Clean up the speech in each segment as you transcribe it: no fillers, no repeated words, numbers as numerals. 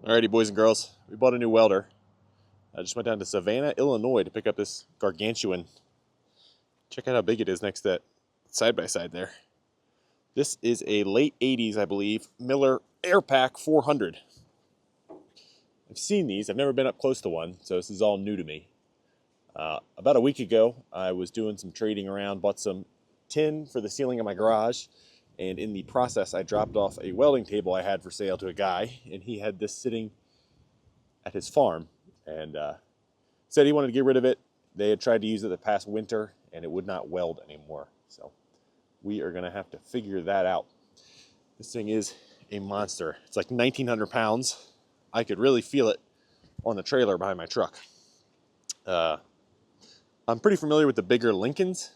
Alrighty, boys and girls, we bought a new welder. I just went down to Savannah, Illinois to pick up this gargantuan. Check out how big it is next to that side-by-side there. This is a late 80s, I believe, Miller Air Pak 400. I've seen these. I've never been up close to one, so this is all new to me. About a week ago, I was doing some trading around, bought some tin for the ceiling of my garage, and in the process, I dropped off a welding table I had for sale to a guy, and he had this sitting at his farm, and said he wanted to get rid of it. They had tried to use it the past winter, and it would not weld anymore. So we are going to have to figure that out. This thing is a monster. It's like 1,900 pounds. I could really feel it on the trailer behind my truck. I'm pretty familiar with the bigger Lincolns.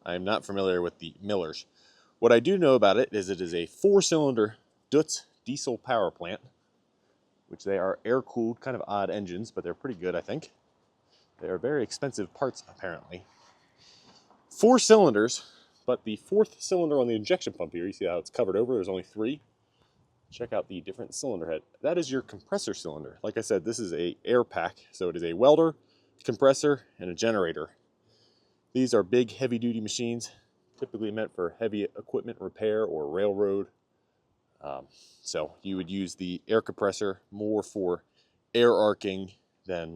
I'm not familiar with the Millers. What I do know about it is a 4-cylinder Dutz diesel power plant, which they are air-cooled, kind of odd engines, but they're pretty good, I think. They are very expensive parts, apparently. 4 cylinders, but the 4th cylinder on the injection pump here, you see how it's covered over? There's only 3. Check out the different cylinder head. That is your compressor cylinder. Like I said, this is a air pack, so it is a welder, compressor, and a generator. These are big, heavy-duty machines, typically meant for heavy equipment repair or railroad. So you would use the air compressor more for air arcing than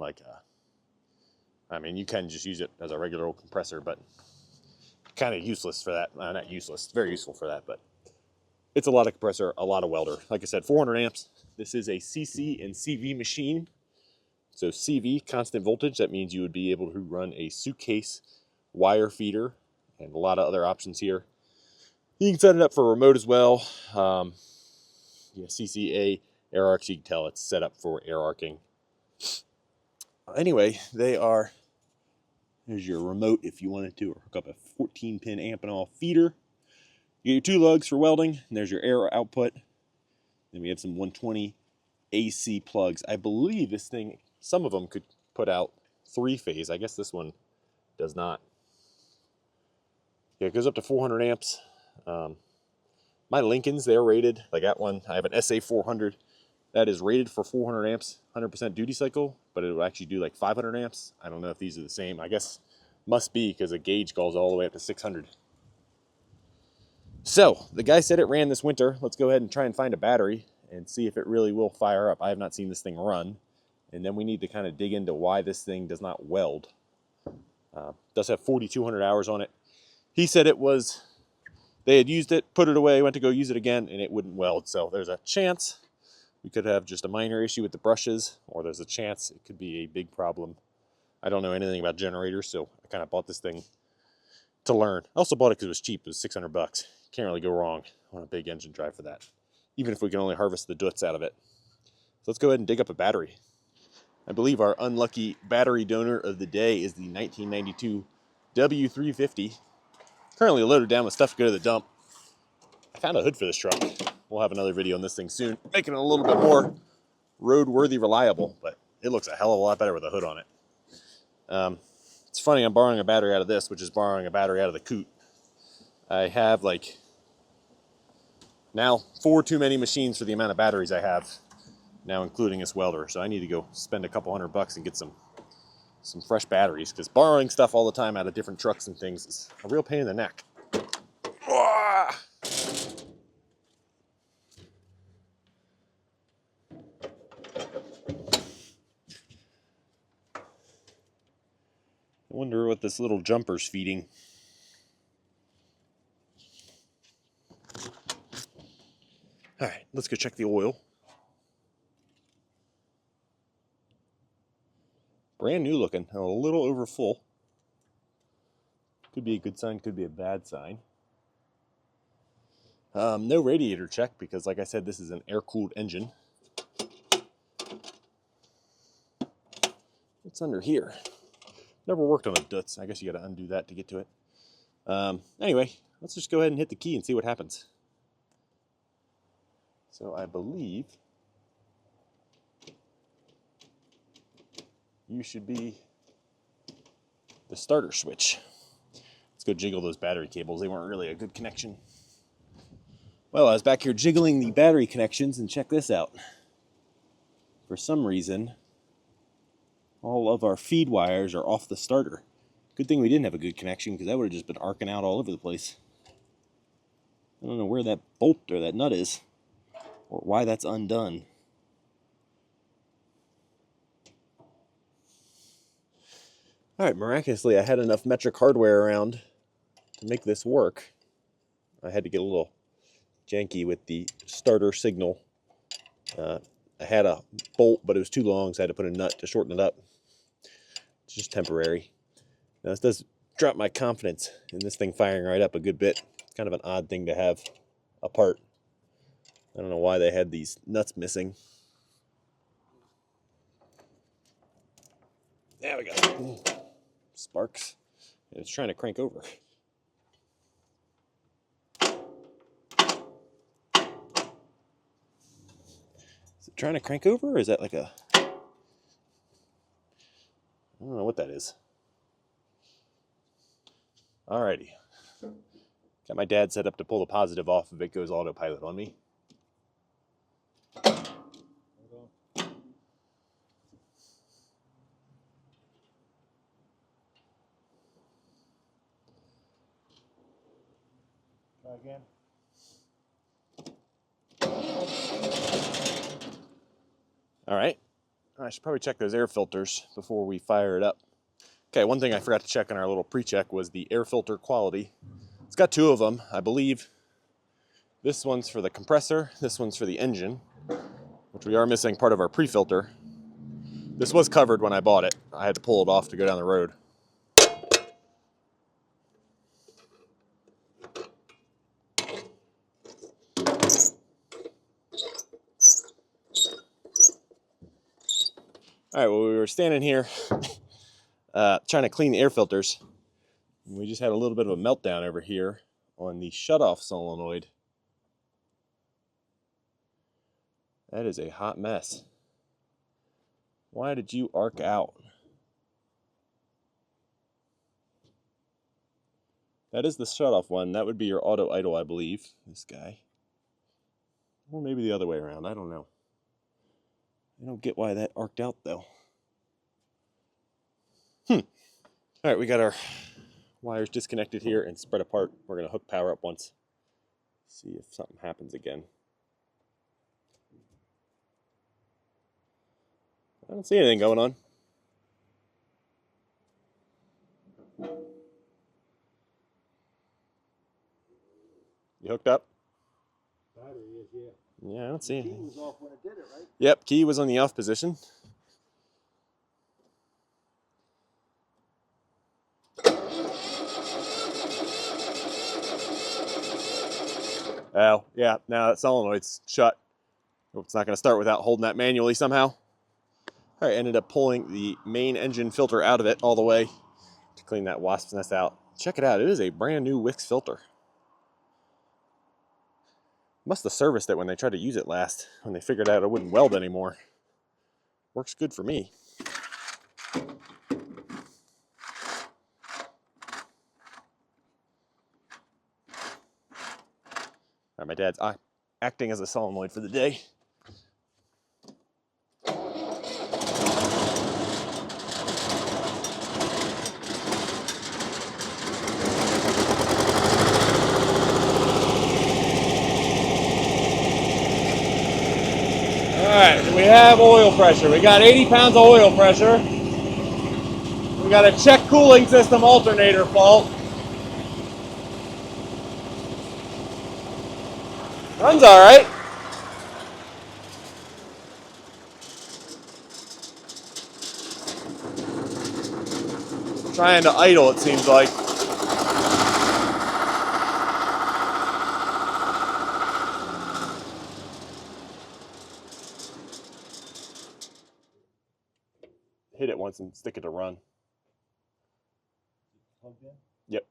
you can just use it as a regular old compressor, but kind of useless for that. Not useless, very useful for that, but it's a lot of compressor, a lot of welder. Like I said, 400 amps. This is a CC and CV machine. So CV, constant voltage, that means you would be able to run a suitcase wire feeder and a lot of other options here. You can set it up for remote as well. CCA air arcs, you can tell it's set up for air arcing. Anyway, there's your remote if you wanted to, or hook up a 14-pin amp and all feeder. You get your 2 lugs for welding, and there's your air output. Then we have some 120 AC plugs. I believe this thing, some of them could put out 3-phase. I guess this one does not. Yeah, it goes up to 400 amps. My Lincolns, they're rated, like that one, I have an SA400. That is rated for 400 amps, 100% duty cycle, but it will actually do like 500 amps. I don't know if these are the same. I guess must be, because the gauge goes all the way up to 600. So, the guy said it ran this winter. Let's go ahead and try and find a battery and see if it really will fire up. I have not seen this thing run. And then we need to kind of dig into why this thing does not weld. Does have 4,200 hours on it. He said they had used it, put it away, went to go use it again, and it wouldn't weld. So there's a chance we could have just a minor issue with the brushes, or there's a chance it could be a big problem. I don't know anything about generators, so I kind of bought this thing to learn. I also bought it because it was cheap. It was 600 bucks. Can't really go wrong on a big engine drive for that, even if we can only harvest the Dutz out of it. So let's go ahead and dig up a battery. I believe our unlucky battery donor of the day is the 1992 W350. Currently loaded down with stuff to go to the dump. I found a hood for this truck. We'll have another video on this thing soon, making it a little bit more roadworthy reliable, but it looks a hell of a lot better with a hood on it. It's funny, I'm borrowing a battery out of this, which is borrowing a battery out of the Coot. I have now 4 too many machines for the amount of batteries I have, now including this welder, so I need to go spend a couple $100 and get some fresh batteries, because borrowing stuff all the time out of different trucks and things is a real pain in the neck. I wonder what this little jumper's feeding. All right, let's go check the oil. Brand new looking, a little over full. Could be a good sign, could be a bad sign. No radiator check, because like I said, this is an air-cooled engine. What's under here? Never worked on a Dutz. I guess you got to undo that to get to it. Anyway, let's just go ahead and hit the key and see what happens. So I believe you should be the starter switch. Let's go jiggle those battery cables. They weren't really a good connection. Well, I was back here jiggling the battery connections, and check this out. for some reason, all of our feed wires are off the starter. Good thing we didn't have a good connection, because that would have just been arcing out all over the place. I don't know where that bolt or that nut is, or why that's undone. Alright, miraculously I had enough metric hardware around to make this work. I had to get a little janky with the starter signal. I had a bolt, but it was too long, so I had to put a nut to shorten it up. It's just temporary. Now this does drop my confidence in this thing firing right up a good bit. It's kind of an odd thing to have apart. I don't know why they had these nuts missing. There we go. Sparks. And it's trying to crank over. Is it trying to crank over, or is that like a... I don't know what that is. Alrighty. Got my dad set up to pull the positive off if it goes autopilot on me. Try again. Alright. I should probably check those air filters before we fire it up. Okay, one thing I forgot to check on our little pre-check was the air filter quality. It's got two of them, I believe. This one's for the compressor, this one's for the engine, which we are missing part of our pre-filter. This was covered when I bought it. I had to pull it off to go down the road. Alright, well, we were standing here trying to clean the air filters. And we just had a little bit of a meltdown over here on the shutoff solenoid. That is a hot mess. Why did you arc out? That is the shutoff one. That would be your auto idle, I believe. This guy. Or maybe the other way around. I don't know. I don't get why that arced out, though. Alright, we got our wires disconnected here and spread apart. We're going to hook power up once. See if something happens again. I don't see anything going on. You hooked up? Battery is, yeah. Yeah, I don't see anything. Key was off when it did it, right? Yep, key was on the off position. Oh, yeah, now that solenoid's shut. Hope it's not going to start without holding that manually somehow. All right, ended up pulling the main engine filter out of it all the way to clean that wasp's nest out. Check it out, it is a brand new Wix filter. Must have serviced it when they tried to use it last, when they figured out it wouldn't weld anymore. Works good for me. All right, my dad's acting as a solenoid for the day. All right, we have oil pressure. We got 80 pounds of oil pressure. We got a check cooling system alternator fault. Runs all right. Trying to idle, it seems like. Hit it once and stick it to run. Yep.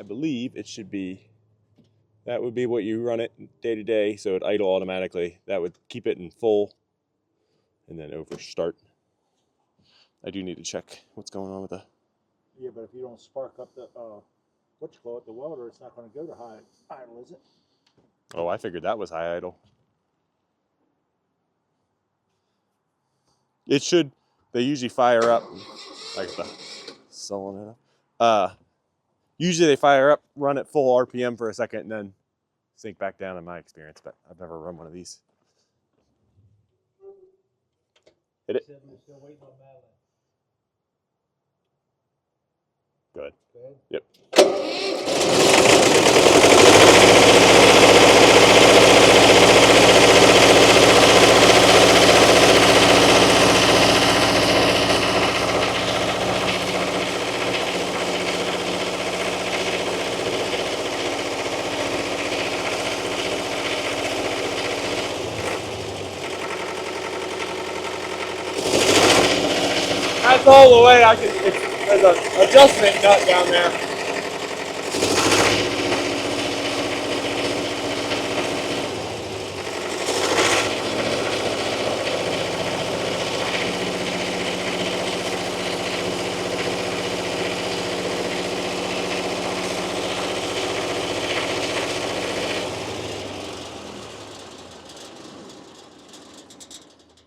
believe it should be, that would be what you run it day to day, so it idle automatically. That would keep it in full and then over start. I do need to check what's going on with the... Yeah, but if you don't spark up the, the welder, it's not going to go to high idle, is it? Oh, I figured that was high idle. It should, they usually fire up, like the solenoid. Usually they fire up, run at full RPM for a second, and then sink back down in my experience, but I've never run one of these. Hit it. We're still waiting on Madeline. Good. Good. Yep. That's all the way I can. There's an adjustment nut down there.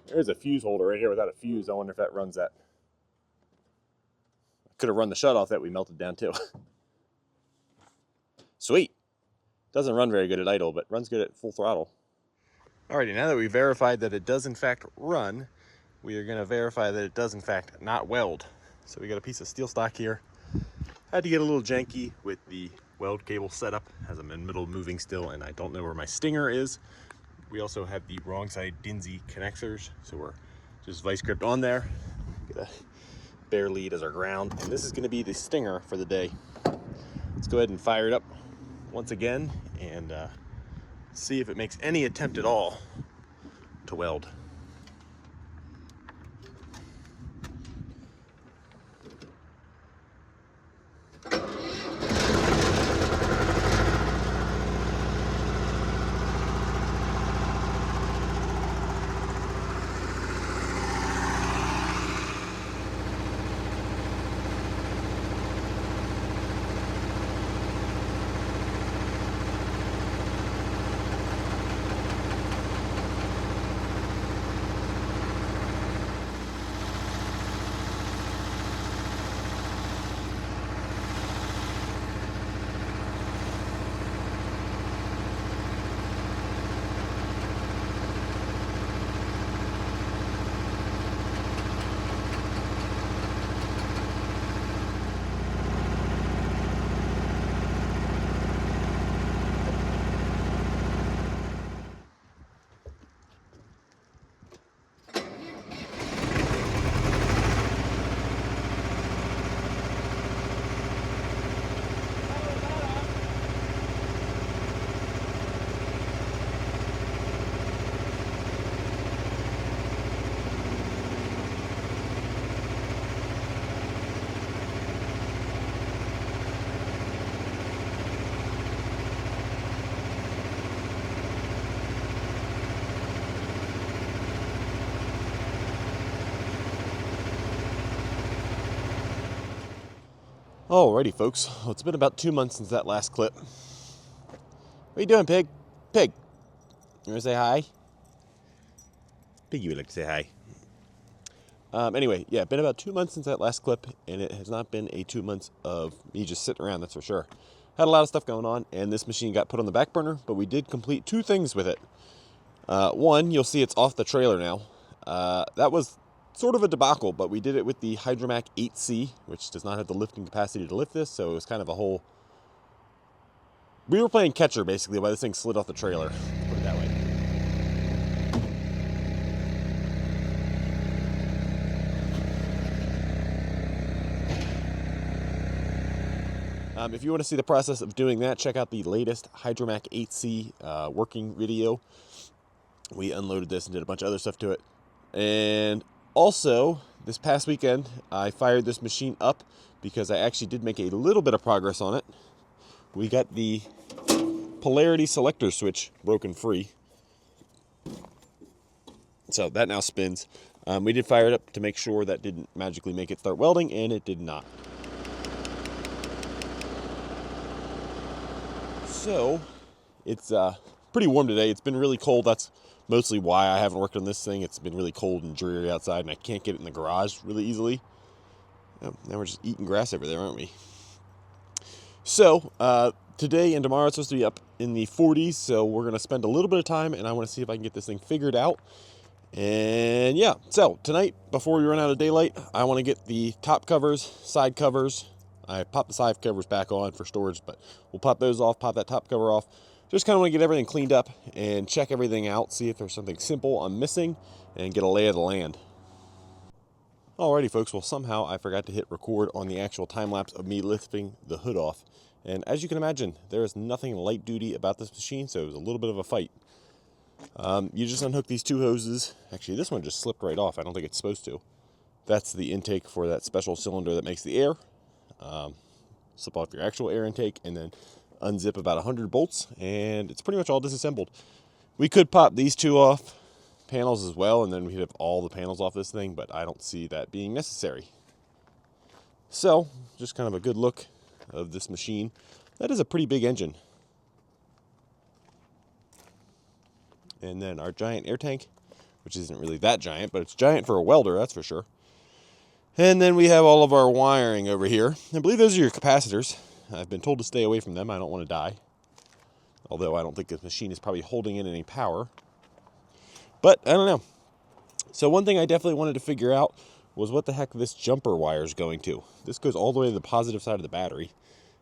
There's a fuse holder right here without a fuse. I wonder if that runs that. Could have run the shutoff that we melted down too. Sweet. Doesn't run very good at idle, but runs good at full throttle. Alrighty, now that we verified that it does in fact run, we are going to verify that it does in fact not weld. So we got a piece of steel stock here. Had to get a little janky with the weld cable setup as I'm in the middle of moving still and I don't know where my stinger is. We also have the wrong side Dinsey connectors, so we're just vice gripped on there. Get a bare lead as our ground, and this is going to be the stinger for the day. Let's go ahead and fire it up once again and see if it makes any attempt at all to weld. Alrighty, folks. Well, it's been about 2 months since that last clip. What are you doing, Pig? Pig, you want to say hi? Piggy would like to say hi. Anyway, yeah, been about 2 months since that last clip, and it has not been a 2 months of me just sitting around, that's for sure. Had a lot of stuff going on, and this machine got put on the back burner, but we did complete 2 things with it. One, you'll see it's off the trailer now. That was sort of a debacle, but we did it with the Hydromac 8C, which does not have the lifting capacity to lift this, so it was kind of a whole... We were playing catcher, basically, while this thing slid off the trailer, put it that way. If you want to see the process of doing that, check out the latest Hydromac 8C working video. We unloaded this and did a bunch of other stuff to it. And also, this past weekend, I fired this machine up because I actually did make a little bit of progress on it. we got the polarity selector switch broken free. So that now spins. We did fire it up to make sure that didn't magically make it start welding, and it did not. So it's pretty warm today. It's been really cold. That's mostly why I haven't worked on this thing. It's been really cold and dreary outside, and I can't get it in the garage really easily. Oh, now we're just eating grass over there, aren't we? So today and tomorrow it's supposed to be up in the 40s, so we're going to spend a little bit of time, and I want to see if I can get this thing figured out. And yeah, so tonight, before we run out of daylight, I want to get the top covers, side covers. I popped the side covers back on for storage, but we'll pop those off, pop that top cover off. Just kind of want to get everything cleaned up and check everything out, see if there's something simple I'm missing, and get a lay of the land. Alrighty folks, well somehow I forgot to hit record on the actual time lapse of me lifting the hood off. And as you can imagine, there is nothing light duty about this machine, so it was a little bit of a fight. You just unhook these two hoses. Actually, this one just slipped right off. I don't think it's supposed to. That's the intake for that special cylinder that makes the air. Slip off your actual air intake and then unzip about 100 bolts, and it's pretty much all disassembled. We could pop these two off panels as well, and then we'd have all the panels off this thing, but I don't see that being necessary. So, just kind of a good look of this machine. That is a pretty big engine. And then our giant air tank, which isn't really that giant, but it's giant for a welder, that's for sure. And then we have all of our wiring over here. I believe those are your capacitors. I've been told to stay away from them. I don't want to die. Although I don't think this machine is probably holding in any power. But I don't know. So one thing I definitely wanted to figure out was what the heck this jumper wire is going to. This goes all the way to the positive side of the battery.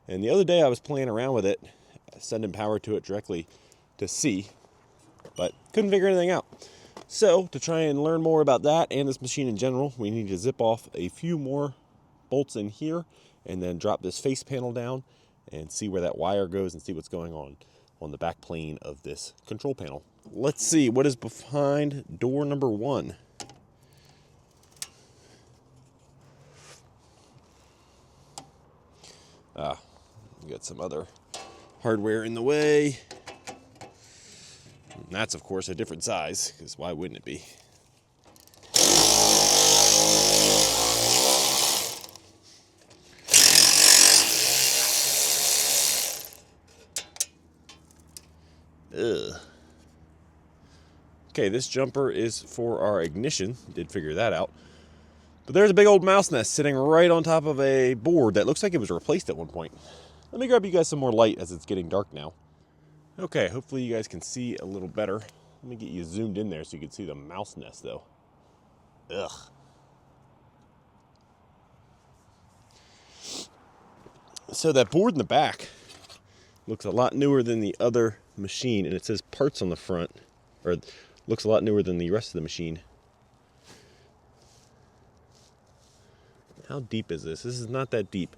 And the other day I was playing around with it, sending power to it directly to C, but couldn't figure anything out. So to try and learn more about that and this machine in general, we need to zip off a few more bolts in here and then drop this face panel down and see where that wire goes and see what's going on the back plane of this control panel. Let's see what is behind door number 1. We got some other hardware in the way. And that's, of course, a different size, because why wouldn't it be? Ugh. Okay, this jumper is for our ignition. Did figure that out. But there's a big old mouse nest sitting right on top of a board that looks like it was replaced at one point. Let me grab you guys some more light as it's getting dark now. Okay, hopefully you guys can see a little better. Let me get you zoomed in there so you can see the mouse nest though. Ugh. So that board in the back looks a lot newer than the other machine, and it says parts on the front, or looks a lot newer than the rest of the machine. How deep is this? This is not that deep.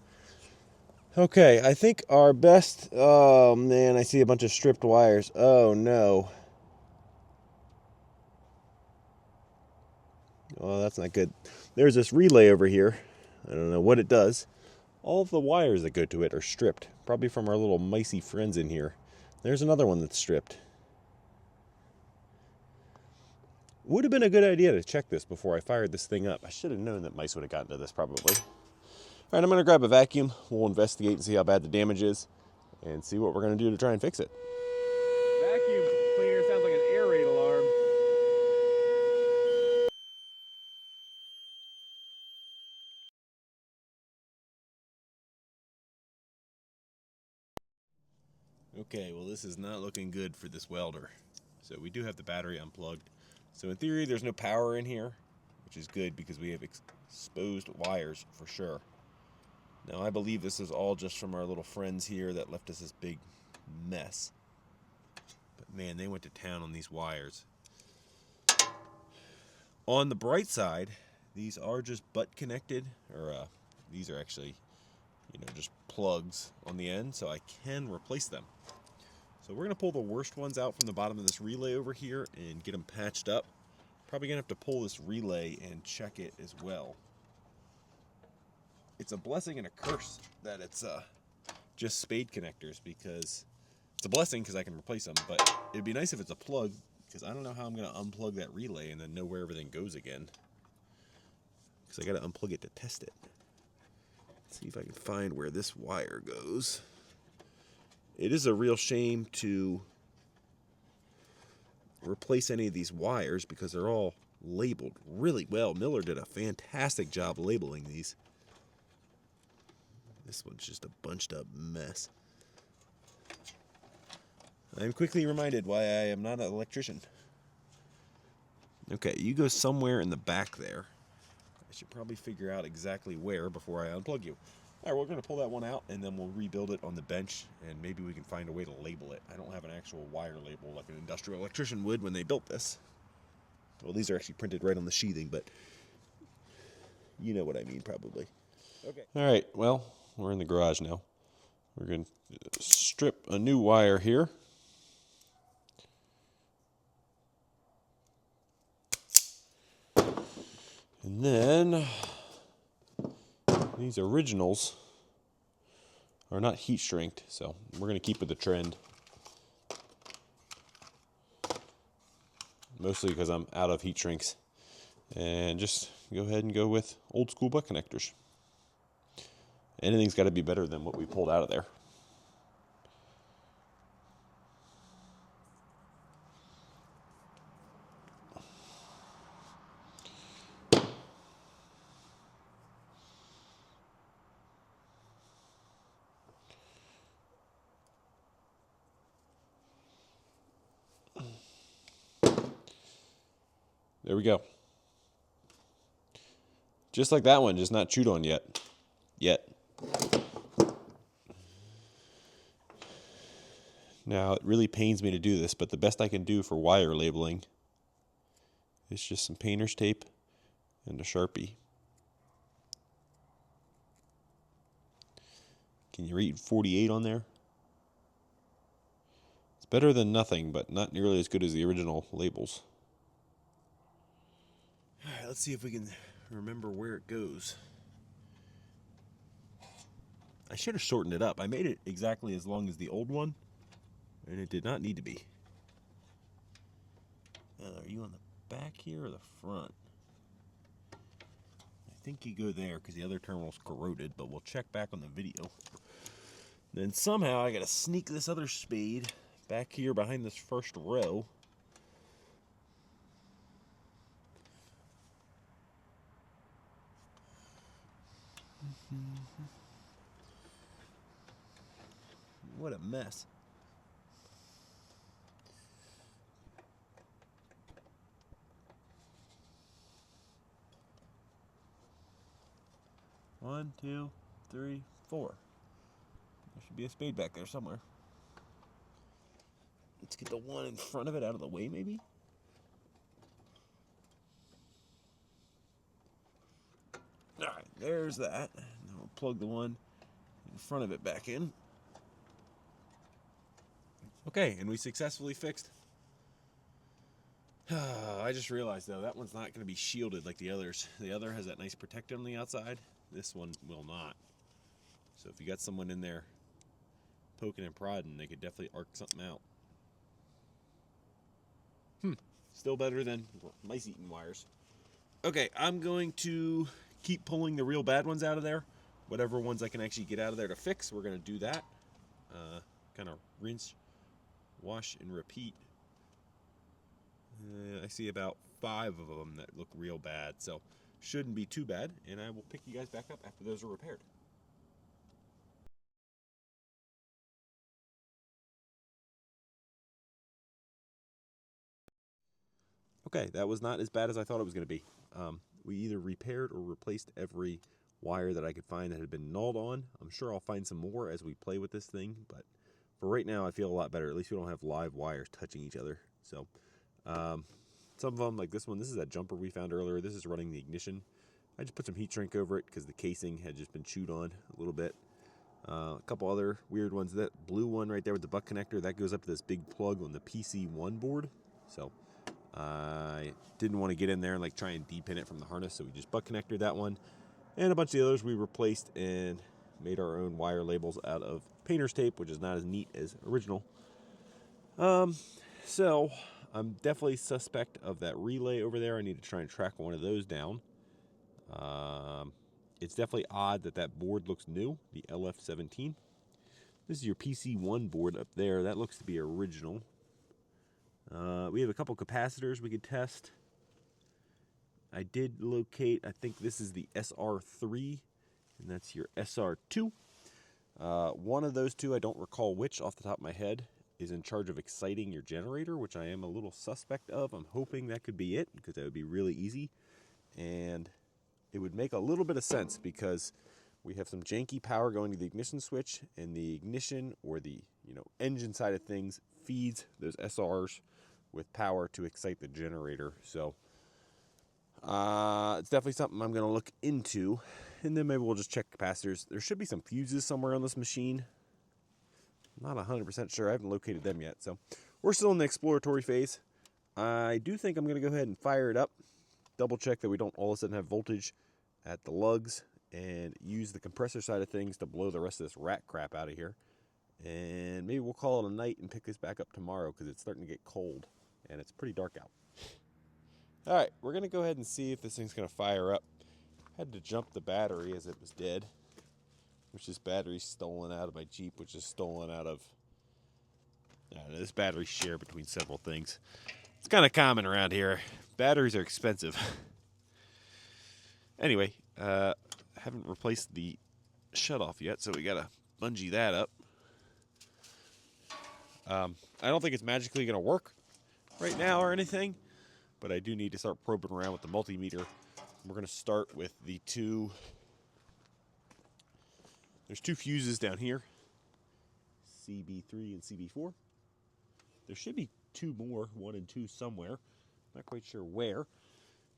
Okay, I think our best, oh man, I see a bunch of stripped wires. Oh no. Oh, that's not good. There's this relay over here. I don't know what it does. All of the wires that go to it are stripped, probably from our little micey friends in here. There's another one that's stripped. Would have been a good idea to check this before I fired this thing up. I should have known that mice would have gotten to this probably. All right, I'm going to grab a vacuum. We'll investigate and see how bad the damage is and see what we're going to do to try and fix it. Vacuum cleaner sounds like an air raid alarm. Okay, well this is not looking good for this welder. So we do have the battery unplugged. So in theory there's no power in here, which is good because we have exposed wires for sure. Now I believe this is all just from our little friends here that left us this big mess. But man, they went to town on these wires. On the bright side, these are just butt connected, or these are actually, just plugs on the end, so I can replace them. So we're going to pull the worst ones out from the bottom of this relay over here and get them patched up. Probably going to have to pull this relay and check it as well. It's a blessing and a curse that it's just spade connectors because it's a blessing because I can replace them, but it'd be nice if it's a plug because I don't know how I'm going to unplug that relay and then know where everything goes again. Because I got to unplug it to test it. Let's see if I can find where this wire goes. It is a real shame to replace any of these wires because they're all labeled really well. Miller did a fantastic job labeling these. This one's just a bunched up mess. I'm quickly reminded why I am not an electrician. Okay, you go somewhere in the back there. I should probably figure out exactly where before I unplug you. All right, we're going to pull that one out, and then we'll rebuild it on the bench, and maybe we can find a way to label it. I don't have an actual wire label like an industrial electrician would when they built this. Well, these are actually printed right on the sheathing, but you know what I mean probably. Okay. All right, well, we're in the garage now. We're going to strip a new wire here. And then these originals are not heat shrinked, so we're going to keep with the trend. Mostly because I'm out of heat shrinks. And just go ahead and go with old school butt connectors. Anything's got to be better than what we pulled out of there. There we go. Just like that one, just not chewed on yet. Now, it really pains me to do this, but the best I can do for wire labeling is just some painter's tape and a Sharpie. Can you read 48 on there? It's better than nothing, but not nearly as good as the original labels. All right, let's see if we can remember where it goes. I should have shortened it up. I made it exactly as long as the old one, and it did not need to be. Are you on the back here or the front? I think you go there because the other terminal's corroded, but we'll check back on the video. Then somehow I got to sneak this other spade back here behind this first row. What a mess. One, two, three, four. There should be a spade back there somewhere. Let's get the one in front of it out of the way, maybe? Alright, there's that. Now we'll plug the one in front of it back in. Okay, and we successfully fixed. I just realized, though, that one's not going to be shielded like the others. The other has that nice protector on the outside. This one will not. So if you got someone in there poking and prodding, they could definitely arc something out. Still better than mice-eating wires. Okay, I'm going to keep pulling the real bad ones out of there. Whatever ones I can actually get out of there to fix, we're going to do that. Kind of rinse, wash, and repeat. I see about 5 of them that look real bad, so shouldn't be too bad, and I will pick you guys back up after those are repaired. Okay, that was not as bad as I thought it was going to be. We either repaired or replaced every wire that I could find that had been gnawed on. I'm sure I'll find some more as we play with this thing, but for right now I feel a lot better. At least we don't have live wires touching each other. So some of them, like this one, this is that jumper we found earlier. This is running the ignition. I just put some heat shrink over it because the casing had just been chewed on a little bit. A couple other weird ones. That blue one right there with the butt connector, that goes up to this big plug on the PC1 board. So I didn't want to get in there and like try and depin it from the harness, so we just butt connected that one. And a bunch of the others we replaced and made our own wire labels out of painter's tape, which is not as neat as original. So I'm definitely suspect of that relay over there. I need to try and track one of those down. It's definitely odd that that board looks new, the LF17. This is your PC1 board up there. That looks to be original. We have a couple capacitors we could test. I did locate, I think this is the SR3, and that's your SR2. One of those two, I don't recall which off the top of my head, is in charge of exciting your generator, which I am a little suspect of. I'm hoping that could be it, because that would be really easy. And it would make a little bit of sense, because we have some janky power going to the ignition switch, and the ignition, or the engine side of things, feeds those SRs with power to excite the generator. So it's definitely something I'm going to look into, and then maybe we'll just check capacitors. There should be some fuses somewhere on this machine. I'm not 100% sure. I haven't located them yet, so we're still in the exploratory phase. I do think I'm going to go ahead and fire it up, double check that we don't all of a sudden have voltage at the lugs, and use the compressor side of things to blow the rest of this rat crap out of here. And maybe we'll call it a night and pick this back up tomorrow, because it's starting to get cold and it's pretty dark out. All right, we're going to go ahead and see if this thing's going to fire up. Had to jump the battery as it was dead, which this battery's stolen out of my Jeep, which is stolen out of... this battery's shared between several things. It's kind of common around here. Batteries are expensive. Anyway, haven't replaced the shutoff yet, so we got to bungee that up. I don't think it's magically going to work right now or anything, but I do need to start probing around with the multimeter. We're going to start with the two. There's two fuses down here, CB3 and CB4. There should be two more, 1 and 2 somewhere. Not quite sure where,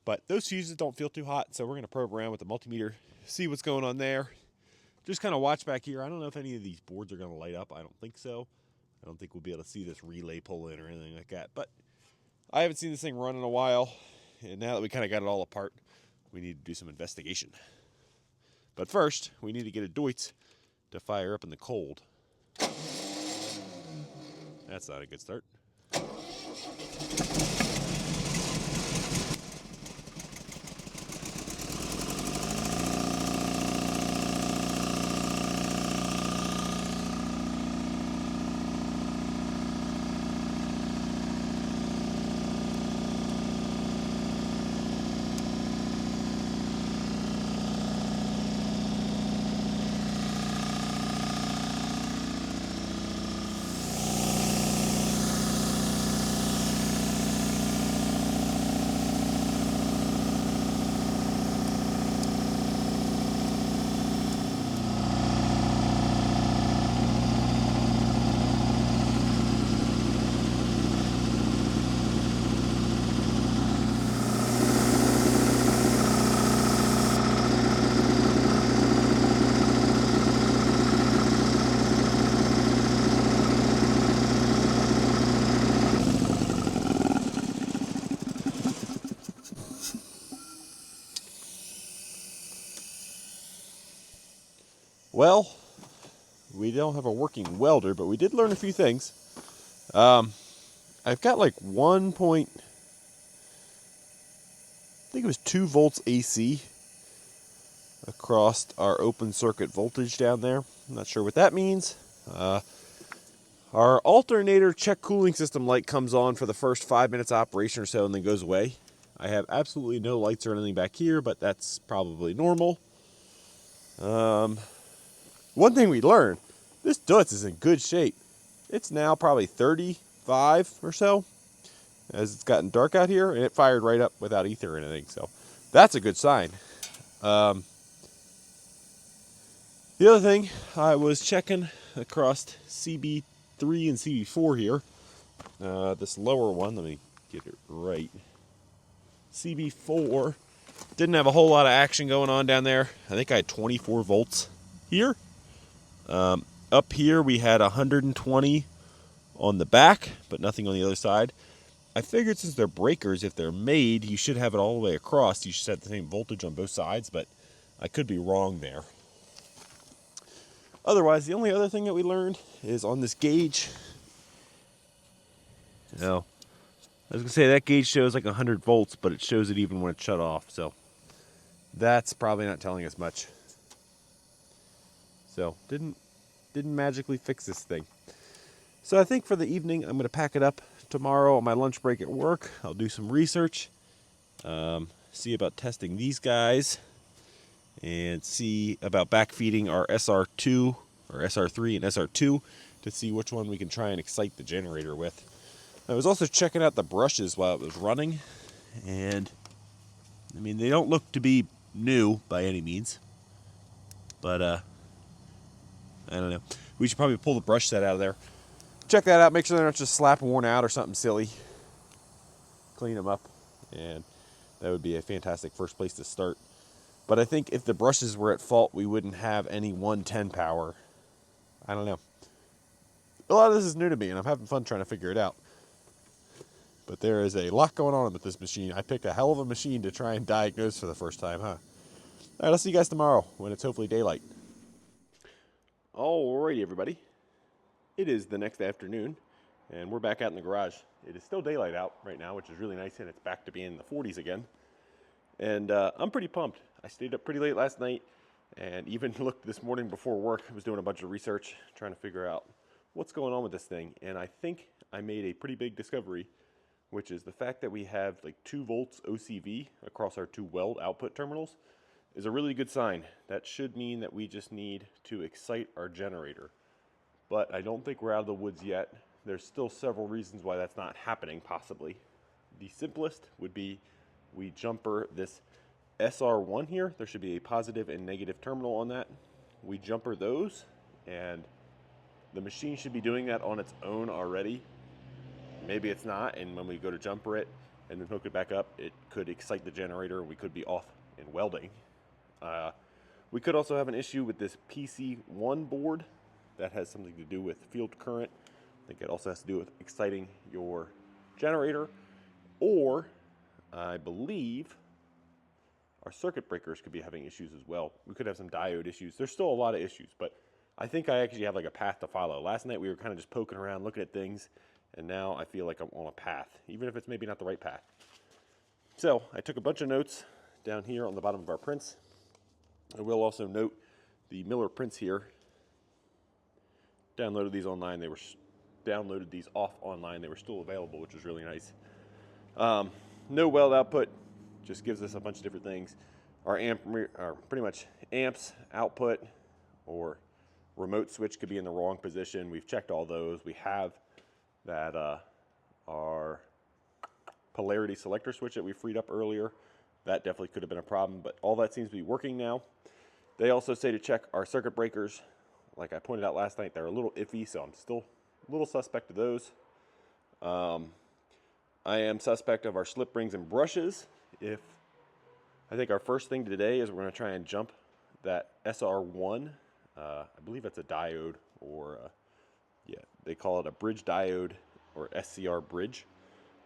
but those fuses don't feel too hot, so we're going to probe around with the multimeter, see what's going on there. Just kind of watch back here. I don't know if any of these boards are going to light up. I don't think so. I don't think we'll be able to see this relay pull in or anything like that, but I haven't seen this thing run in a while, and now that we kind of got it all apart, we need to do some investigation. But first, we need to get a Deutz to fire up in the cold. That's not a good start. Well, we don't have a working welder, but we did learn a few things. I've got like 2 volts AC across our open circuit voltage down there. I'm not sure what that means. Our alternator check cooling system light comes on for the first 5 minutes operation or so and then goes away. I have absolutely no lights or anything back here, but that's probably normal. One thing we learned, this Deutz is in good shape. It's now probably 35 or so as it's gotten dark out here, and it fired right up without ether or anything, so that's a good sign. The other thing, I was checking across CB3 and CB4 here. This lower one, let me get it right. CB4 didn't have a whole lot of action going on down there. I think I had 24 volts here. Up here we had 120 on the back, but nothing on the other side. I figured since they're breakers, if they're made, you should have it all the way across. You should have the same voltage on both sides, but I could be wrong there. Otherwise, the only other thing that we learned is on this gauge. No, I was gonna say that gauge shows like 100 volts, but it shows it even when it's shut off. So that's probably not telling us much. So didn't magically fix this thing. So I think for the evening, I'm gonna pack it up. Tomorrow on my lunch break at work, I'll do some research, see about testing these guys, and see about backfeeding our SR2 or SR3 and SR2 to see which one we can try and excite the generator with. I was also checking out the brushes while it was running, and I mean, they don't look to be new by any means, but I don't know. We should probably pull the brush set out of there. Check that out, make sure they're not just slap worn out or something silly. Clean them up, and that would be a fantastic first place to start. But I think if the brushes were at fault, we wouldn't have any 110 power. I don't know. A lot of this is new to me, and I'm having fun trying to figure it out. But there is a lot going on with this machine. I picked a hell of a machine to try and diagnose for the first time, huh? All right, I'll see you guys tomorrow when it's hopefully daylight. Alrighty, everybody. It is the next afternoon, and we're back out in the garage. It is still daylight out right now, which is really nice, and it's back to being in the 40s again. And I'm pretty pumped. I stayed up pretty late last night, and even looked this morning before work. I was doing a bunch of research, trying to figure out what's going on with this thing. And I think I made a pretty big discovery, which is the fact that we have like 2 volts OCV across our 2 weld output terminals is a really good sign. That should mean that we just need to excite our generator. But I don't think we're out of the woods yet. There's still several reasons why that's not happening, possibly. The simplest would be we jumper this SR1 here. There should be a positive and negative terminal on that. We jumper those, and the machine should be doing that on its own already. Maybe it's not, and when we go to jumper it and then hook it back up, it could excite the generator, and we could be off in welding. We could also have an issue with this PC1 board. That has something to do with field current. I think it also has to do with exciting your generator. Or, I believe, our circuit breakers could be having issues as well. We could have some diode issues. There's still a lot of issues, but I think I actually have like a path to follow. Last night we were kind of just poking around, looking at things, and now I feel like I'm on a path, even if it's maybe not the right path. So, I took a bunch of notes down here on the bottom of our prints. I will also note the Miller prints here. Downloaded these online. They were downloaded these off online. They were still available, which was really nice. No weld output, just gives us a bunch of different things. Our pretty much amps output or remote switch could be in the wrong position. We've checked all those. We have that our polarity selector switch that we freed up earlier. That definitely could have been a problem, but all that seems to be working now. They also say to check our circuit breakers. Like I pointed out last night, they're a little iffy, so I'm still a little suspect of those. I am suspect of our slip rings and brushes. I think our first thing today is we're going to try and jump that SR1. I believe it's a diode, or yeah, they call it a bridge diode or SCR bridge.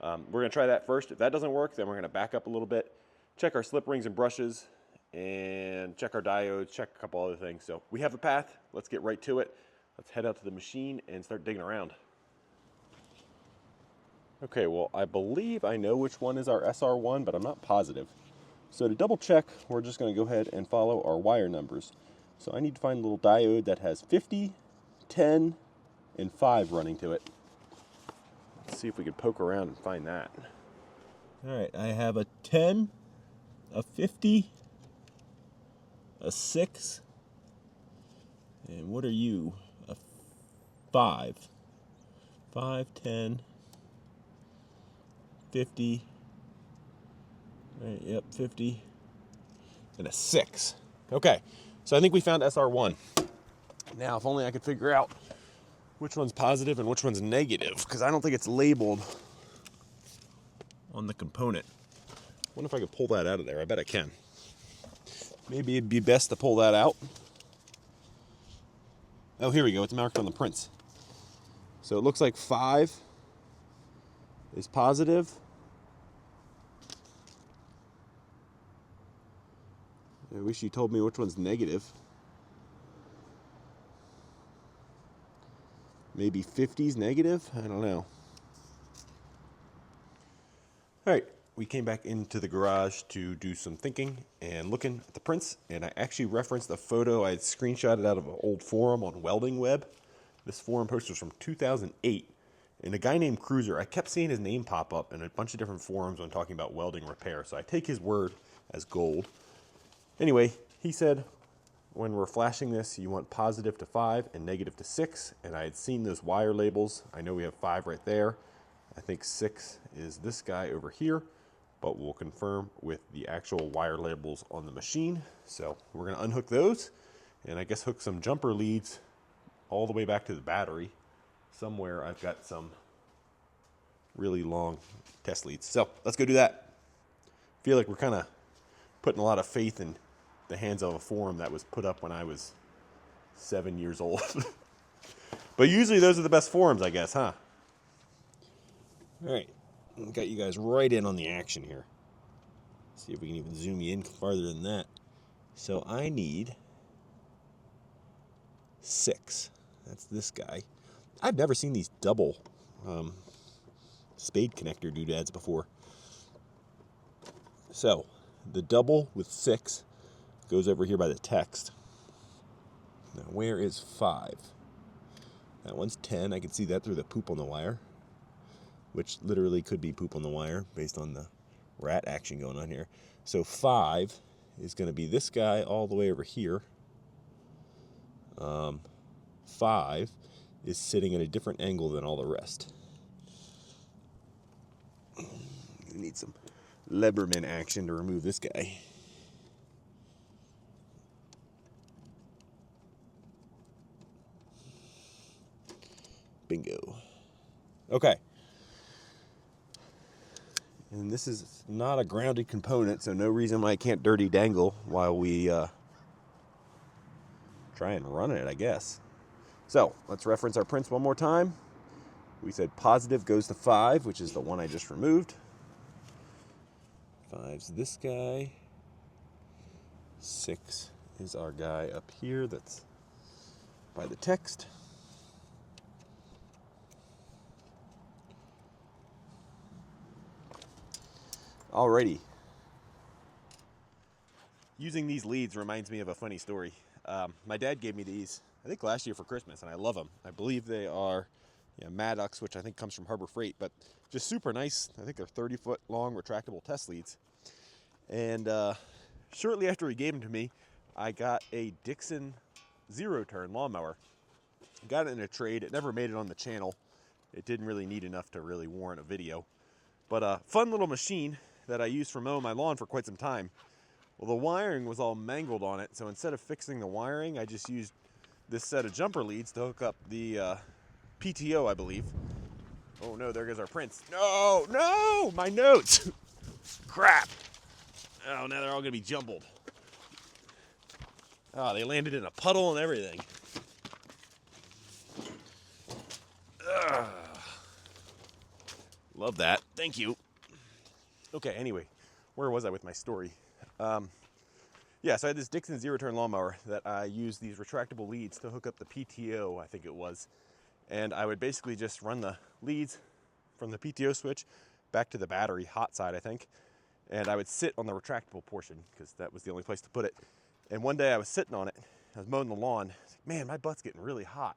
We're going to try that first. If that doesn't work, then we're going to back up a little bit, check our slip rings and brushes, and check our diodes, check a couple other things. So we have a path. Let's get right to it. Let's head out to the machine and start digging around. Okay, well, I believe I know which one is our SR1, but I'm not positive. So to double check, we're just going to go ahead and follow our wire numbers. So I need to find a little diode that has 50, 10, and 5 running to it. Let's see if we can poke around and find that. All right, I have a 10, a 50, a 6, and what are you? A 5. 5, 10, 50, right, yep, 50, and a 6. Okay, so I think we found SR1. Now, if only I could figure out which one's positive and which one's negative, because I don't think it's labeled on the component. I wonder if I could pull that out of there. I bet I can. Maybe it'd be best to pull that out. Oh, here we go. It's marked on the prints. So it looks like 5 is positive. I wish you told me which one's negative. maybe 50s negative. I don't know. All right, we came back into the garage to do some thinking and looking at the prints, and I actually referenced a photo I had screenshotted out of an old forum on Welding Web. This forum post was from 2008, and a guy named Cruiser, I kept seeing his name pop up in a bunch of different forums when talking about welding repair, so I take his word as gold. Anyway, he said, when we're flashing this, you want positive to 5 and negative to 6, and I had seen those wire labels. I know we have 5 right there. I think 6 is this guy over here, but we'll confirm with the actual wire labels on the machine. So we're going to unhook those, and I guess hook some jumper leads all the way back to the battery. Somewhere I've got some really long test leads. So let's go do that. Feel like we're kind of putting a lot of faith in the hands of a forum that was put up when I was 7 years old. But usually those are the best forums, I guess, huh? All right, got you guys right in on the action here. See if we can even zoom you in farther than that. So I need 6. That's this guy. I've never seen these double spade connector doodads before. So the double with 6 goes over here by the text. Now where is 5? That one's 10. I can see that through the poop on the wire, which literally could be poop on the wire based on the rat action going on here. So 5 is going to be this guy all the way over here. 5 is sitting at a different angle than all the rest. We need some Leberman action to remove this guy. Bingo. Okay. And this is not a grounded component, so no reason why I can't dirty dangle while we try and run it, I guess. So let's reference our prints one more time. We said positive goes to 5, which is the one I just removed. 5's this guy. 6 is our guy up here that's by the text. Alrighty. Using these leads reminds me of a funny story. My dad gave me these, I think last year for Christmas, and I love them. I believe they are Maddox, which I think comes from Harbor Freight, but just super nice. I think they're 30-foot long retractable test leads. And shortly after he gave them to me, I got a Dixon zero-turn lawnmower. Got it in a trade. It never made it on the channel. It didn't really need enough to really warrant a video. But a fun little machine that I used for mowing my lawn for quite some time. Well, the wiring was all mangled on it, so instead of fixing the wiring, I just used this set of jumper leads to hook up the PTO, I believe. Oh no, there goes our prints. No, no, my notes. Crap. Oh, now they're all gonna be jumbled. Oh, they landed in a puddle and everything. Ugh. Love that. Thank you. Okay, anyway, where was I with my story? Yeah, so I had this Dixon zero-turn lawnmower that I used these retractable leads to hook up the PTO, I think it was. And I would basically just run the leads from the PTO switch back to the battery, hot side, I think. And I would sit on the retractable portion because that was the only place to put it. And one day I was sitting on it. I was mowing the lawn. I was like, man, my butt's getting really hot.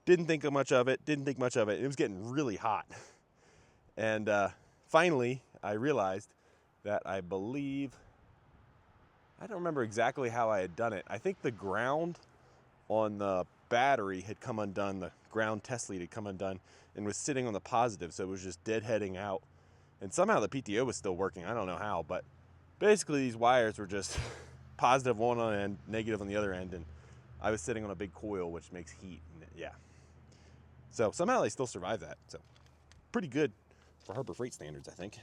Didn't think much of it. It was getting really hot. And finally, I realized that I don't remember exactly how I had done it. I think the ground on the battery had come undone. The ground test lead had come undone and was sitting on the positive, so it was just deadheading out. And somehow the PTO was still working. I don't know how, but basically these wires were just positive one on end, negative on the other end, and I was sitting on a big coil, which makes heat. And yeah. So somehow they still survived that. So pretty good for Harbor Freight standards, I think.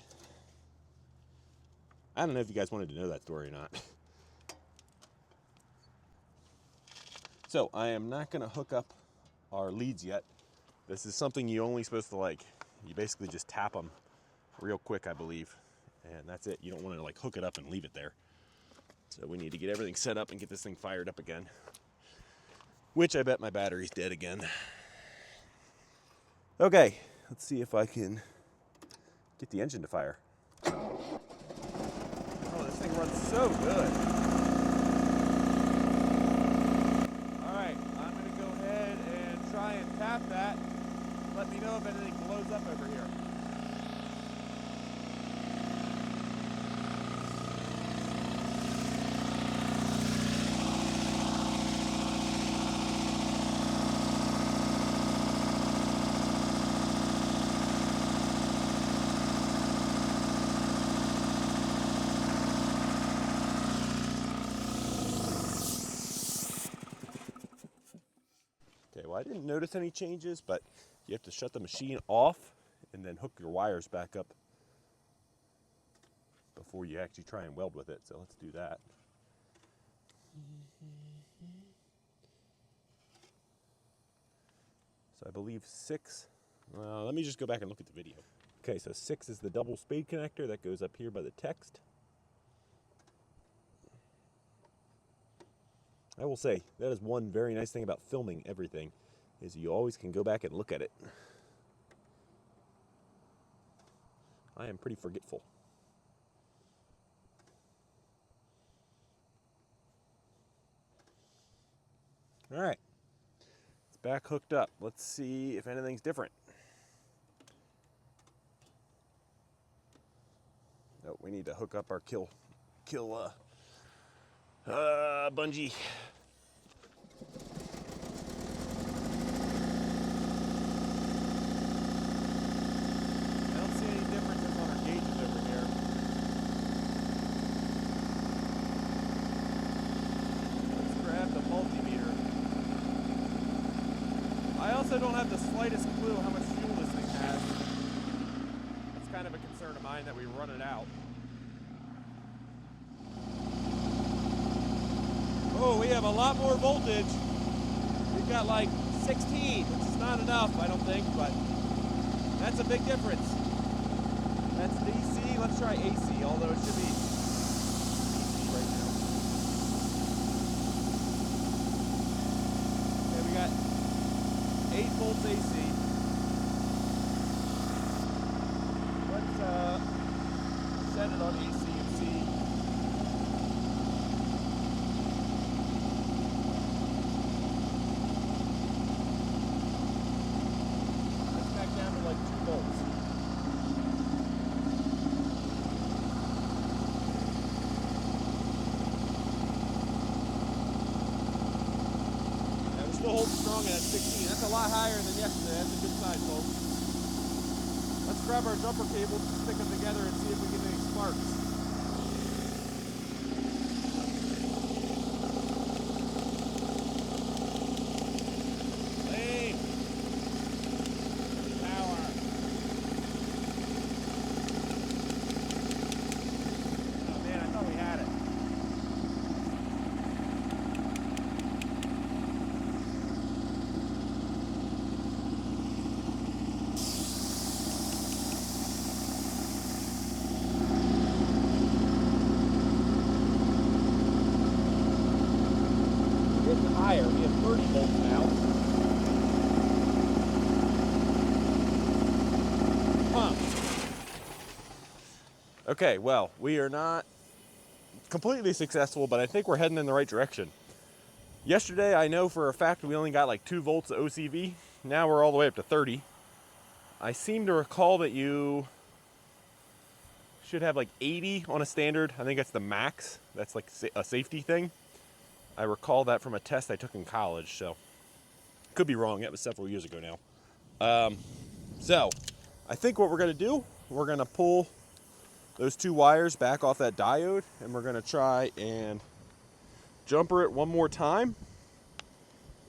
I don't know if you guys wanted to know that story or not. So I am not going to hook up our leads yet. This is something you only supposed to you basically just tap them real quick, I believe. And that's it. You don't want to hook it up and leave it there. So we need to get everything set up and get this thing fired up again. Which I bet my battery's dead again. Okay, let's see if I can get the engine to fire. Oh, this thing runs so good. All right, I'm gonna go ahead and try and tap that. Let me know if anything blows up over here. Okay, well, I didn't notice any changes, but you have to shut the machine off and then hook your wires back up before you actually try and weld with it. So let's do that. So I believe 6, let me just go back and look at the video. Okay, so 6 is the double spade connector that goes up here by the text. I will say, that is one very nice thing about filming everything, is you always can go back and look at it. I am pretty forgetful. All right, it's back hooked up. Let's see if anything's different. Oh, we need to hook up our kill bungee. I don't see any differences on our gauges over here. Let's grab the multimeter. I also don't have the slightest clue how much fuel this thing has. That's kind of a concern of mine that we run it out. Oh, we have a lot more voltage. We've got like 16, which is not enough, I don't think, but that's a big difference. That's DC. Let's try AC, although it should be DC right now. Okay, we got 8 volts AC. Let's set it on AC and see. Down to like 2 volts. Now we're still holding strong at 16. That's a lot higher than yesterday. That's a good size, folks. Let's grab our jumper cables, stick them together, and see if we get any sparks. Higher. We have 30 volts now. Okay, well, we are not completely successful, but I think we're heading in the right direction. Yesterday, I know for a fact we only got like 2 volts of OCV. Now we're all the way up to 30. I seem to recall that you should have like 80 on a standard. I think that's the max. That's like a safety thing. I recall that from a test I took in college, so could be wrong. That was several years ago now. So I think what we're going to do, we're going to pull those 2 wires back off that diode, and we're going to try and jumper it one more time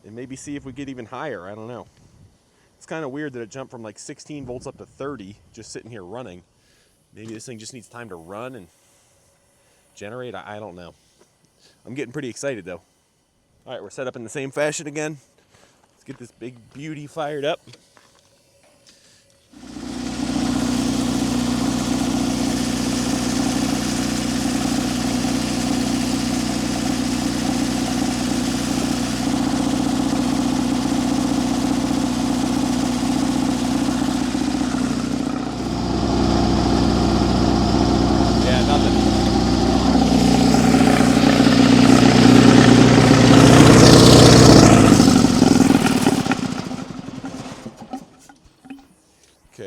and maybe see if we get even higher. I don't know. It's kind of weird that it jumped from like 16 volts up to 30 just sitting here running. Maybe this thing just needs time to run and generate. I don't know. I'm getting pretty excited though. All right, we're set up in the same fashion again. Let's get this big beauty fired up.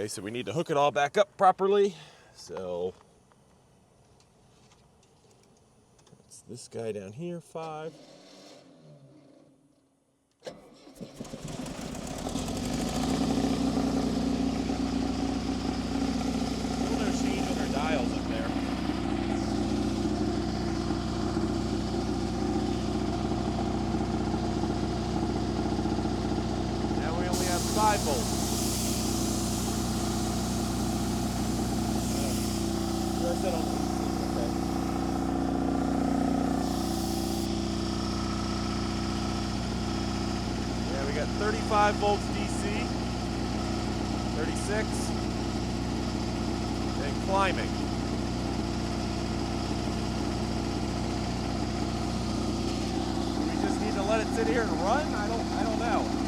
Okay, so we need to hook it all back up properly. So it's this guy down here, 5. Still no change on our dials up there. Now we only have 5 volts. Set on okay. Yeah, we got 35 volts DC, 36, and climbing. We just need to let it sit here and run? I don't know.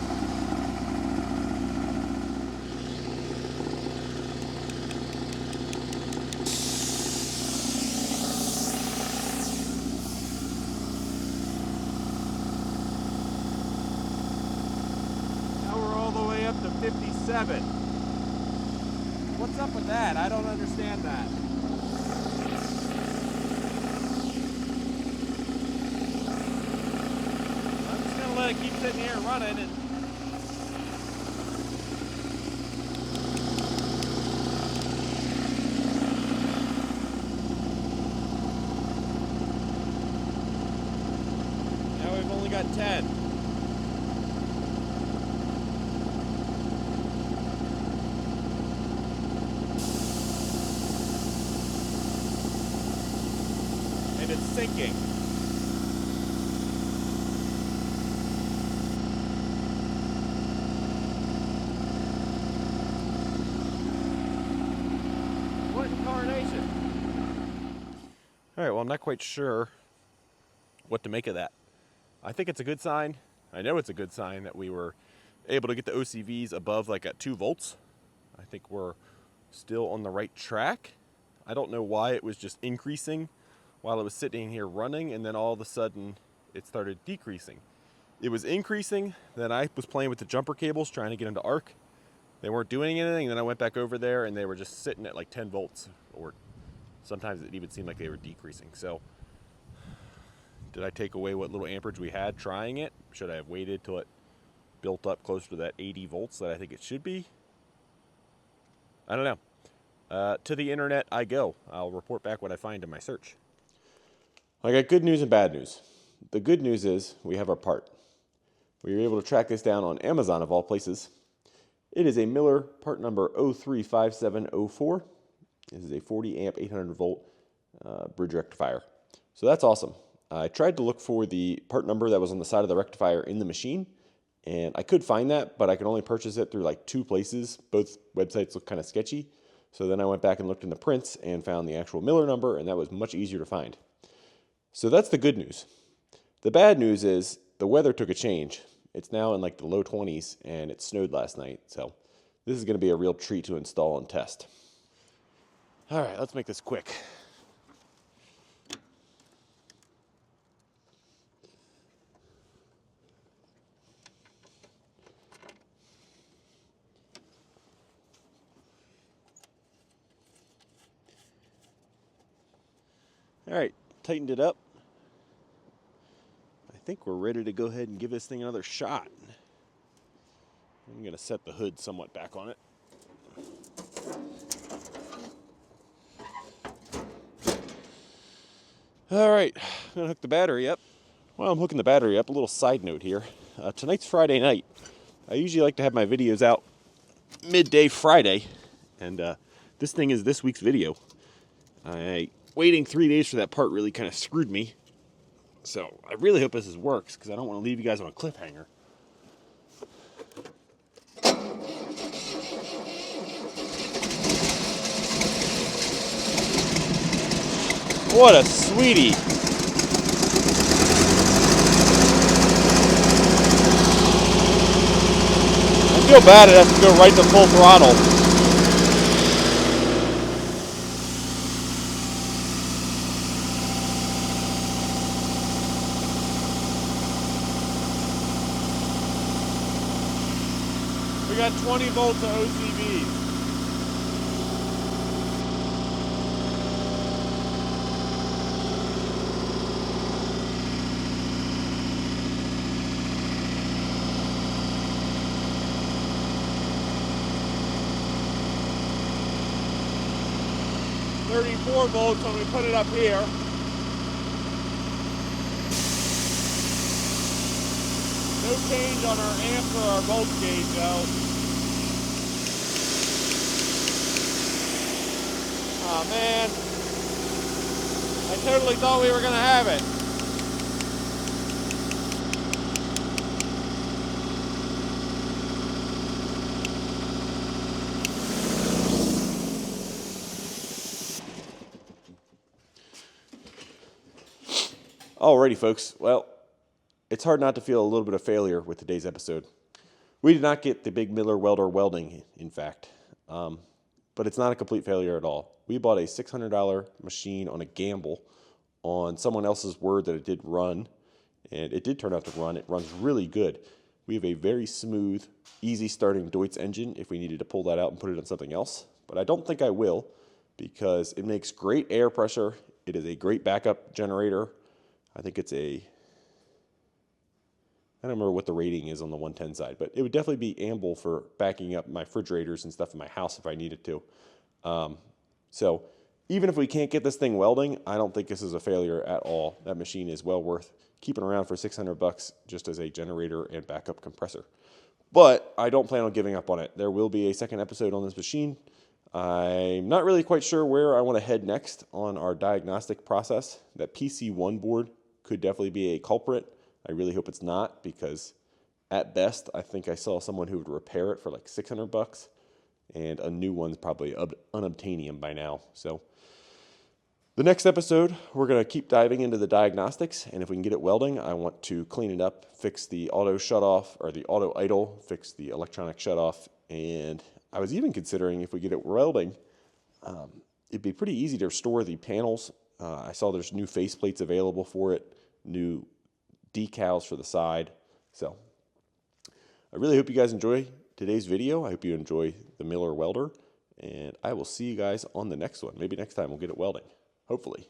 Up to 57. What's up with that? I don't understand that. I'm just gonna let it keep sitting here and running and now we've only got 10. It's sinking. What incarnation? All right, well, I'm not quite sure what to make of that. I think it's a good sign. I know it's a good sign that we were able to get the OCVs above like at 2 volts. I think we're still on the right track. I don't know why it was just increasing while it was sitting here running, and then all of a sudden it started decreasing. It was increasing, then I was playing with the jumper cables trying to get into arc. They weren't doing anything, then I went back over there and they were just sitting at like 10 volts, or sometimes it even seemed like they were decreasing. So did I take away what little amperage we had trying it? Should I have waited till it built up closer to that 80 volts that I think it should be? I don't know. To the internet I go. I'll report back what I find in my search. I got good news and bad news. The good news is we have our part. We were able to track this down on Amazon of all places. It is a Miller part number 035704. This is a 40 amp 800 volt bridge rectifier. So that's awesome. I tried to look for the part number that was on the side of the rectifier in the machine, and I could find that, but I could only purchase it through like 2 places. Both websites look kind of sketchy. So then I went back and looked in the prints and found the actual Miller number, and that was much easier to find. So that's the good news. The bad news is the weather took a change. It's now in like the low 20s and it snowed last night. So this is going to be a real treat to install and test. All right, let's make this quick. All right, tightened it up. I think we're ready to go ahead and give this thing another shot. I'm going to set the hood somewhat back on it. All right, I'm going to hook the battery up. While I'm hooking the battery up, a little side note here. Tonight's Friday night. I usually like to have my videos out midday Friday, and this thing is this week's video. Waiting 3 days for that part really kind of screwed me. So I really hope this works, because I don't want to leave you guys on a cliffhanger. What a sweetie. I feel bad it has to go right to full throttle. We got 20 volts of OCVs. 34 volts when we put it up here. No change on our amps or our volt gauge though. Oh man, I totally thought we were gonna have it. Alrighty, folks. Well, it's hard not to feel a little bit of failure with today's episode. We did not get the big Miller Welder welding, in fact, but it's not a complete failure at all. We bought a $600 machine on a gamble on someone else's word that it did run, and it did turn out to run. It runs really good. We have a very smooth, easy starting Deutz engine if we needed to pull that out and put it on something else, but I don't think I will because it makes great air pressure. It is a great backup generator. I think it's I don't remember what the rating is on the 110 side, but it would definitely be ample for backing up my refrigerators and stuff in my house if I needed to. So even if we can't get this thing welding, I don't think this is a failure at all. That machine is well worth keeping around for $600 just as a generator and backup compressor. But I don't plan on giving up on it. There will be a second episode on this machine. I'm not really quite sure where I want to head next on our diagnostic process. That PC1 board could definitely be a culprit. I really hope it's not because at best, I think I saw someone who would repair it for like $600 and a new one's probably unobtainium by now. So the next episode, we're going to keep diving into the diagnostics, and if we can get it welding, I want to clean it up, fix the auto shutoff or the auto idle, fix the electronic shutoff, and I was even considering if we get it welding, it'd be pretty easy to restore the panels. I saw there's new faceplates available for it, new decals for the side. So I really hope you guys enjoy today's video. I hope you enjoy the Miller Welder, and I will see you guys on the next one. Maybe next time we'll get it welding, hopefully.